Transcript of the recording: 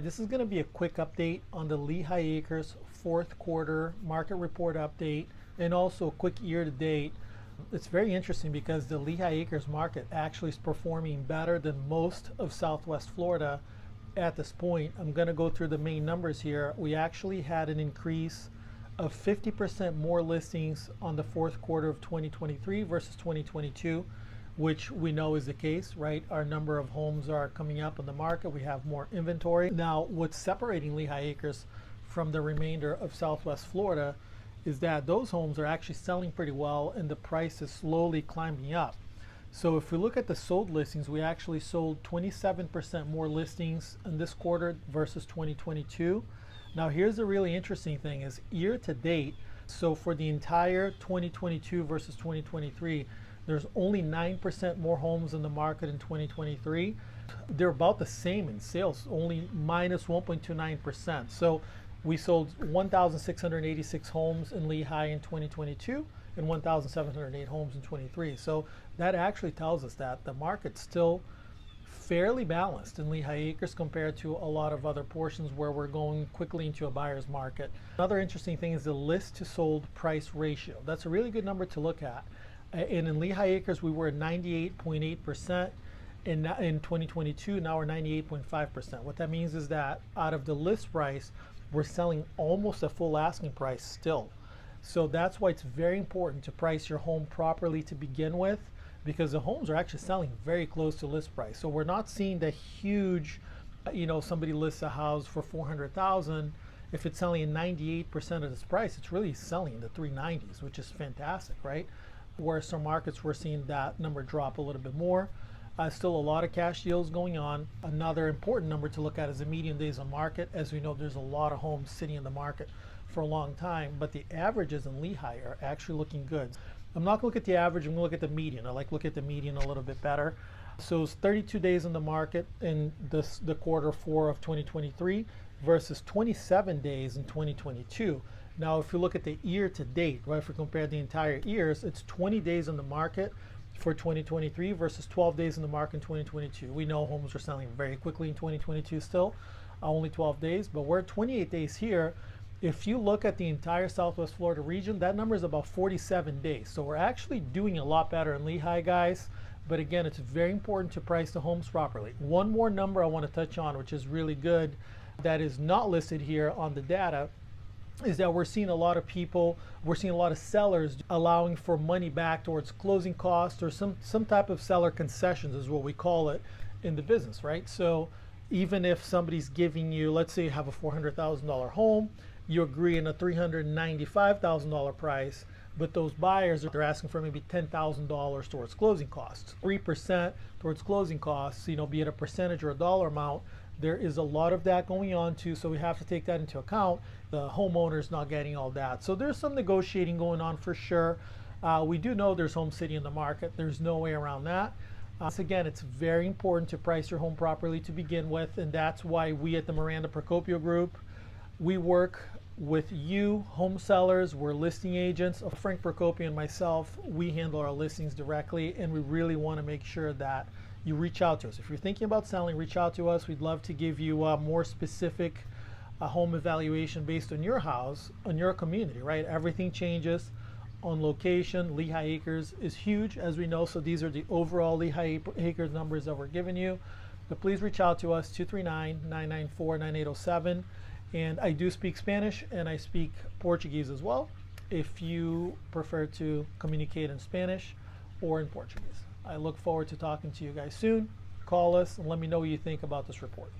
This is going to be a quick update on the Lehigh Acres fourth quarter market report update and also a quick year to date. It's very interesting because the Lehigh Acres market actually is performing better than most of Southwest Florida at this point. I'm going to go through the main numbers here. We actually had an increase of 50% more listings on the fourth quarter of 2023 versus 2022, which we know is the case, right? Our number of homes are coming up in the market. We have more inventory. Now, what's separating Lehigh Acres from the remainder of Southwest Florida is that those homes are actually selling pretty well and the price is slowly climbing up. So if we look at the sold listings, we actually sold 27% more listings in this quarter versus 2022. Now, here's the really interesting thing is year to date, so for the entire 2022 versus 2023, there's only 9% more homes in the market in 2023. They're about the same in sales, only minus 1.29%. So we sold 1,686 homes in Lehigh in 2022 and 1,708 homes in 23. So that actually tells us that the market's still fairly balanced in Lehigh Acres compared to a lot of other portions where we're going quickly into a buyer's market. Another interesting thing is the list to sold price ratio. That's a really good number to look at. And in Lehigh Acres, we were at 98.8% in 2022. Now we're 98.5%. What that means is that out of the list price, we're selling almost a full asking price still. So that's why it's very important to price your home properly to begin with, because the homes are actually selling very close to list price. So we're not seeing the huge, somebody lists a house for $400,000. If it's selling at 98% of this price, it's really selling in the 390s, which is fantastic, right? Where some markets we're seeing that number drop a little bit more. Still a lot of cash deals going on. Another important number to look at is the median days on market. As we know, there's a lot of homes sitting in the market for a long time, but the averages in Lehigh are actually looking good. I'm not going to look at the average, I'm going to look at the median. I like look at the median a little bit better. So it's 32 days in the market in the quarter four of 2023 versus 27 days in 2022. Now, if you look at the year to date, right, if we compare the entire years, it's 20 days in the market for 2023 versus 12 days in the market in 2022. We know homes are selling very quickly in 2022 still, only 12 days, but we're at 28 days here. If you look at the entire Southwest Florida region, that number is about 47 days. So we're actually doing a lot better in Lehigh, guys. But again, it's very important to price the homes properly. One more number I want to touch on, which is really good, that is not listed here on the data, is that we're seeing a lot of sellers allowing for money back towards closing costs or some type of seller concessions is what we call it in the business, right? So even if somebody's giving you, let's say you have a $400,000 home, you agree on a $395,000 price, but those buyers are asking for maybe $10,000 towards closing costs, 3% towards closing costs, be it a percentage or a dollar amount. There is a lot of that going on too, so we have to take that into account. The homeowner's not getting all that. So there's some negotiating going on for sure. We do know there's homes sitting in the market. There's no way around that. Again, it's very important to price your home properly to begin with, and that's why we at the Miranda Procopio Group, we work with you, home sellers. We're listing agents. Frank Procopio and myself, we handle our listings directly, and we really want to make sure that you reach out to us. If you're thinking about selling, reach out to us. We'd love to give you a more specific home evaluation based on your house, on your community, right? Everything changes on location. Lehigh Acres is huge, as we know, so these are the overall Lehigh Acres numbers that we're giving you. But please reach out to us, 239-994-9807. And I do speak Spanish and I speak Portuguese as well, if you prefer to communicate in Spanish or in Portuguese. I look forward to talking to you guys soon. Call us and let me know what you think about this report.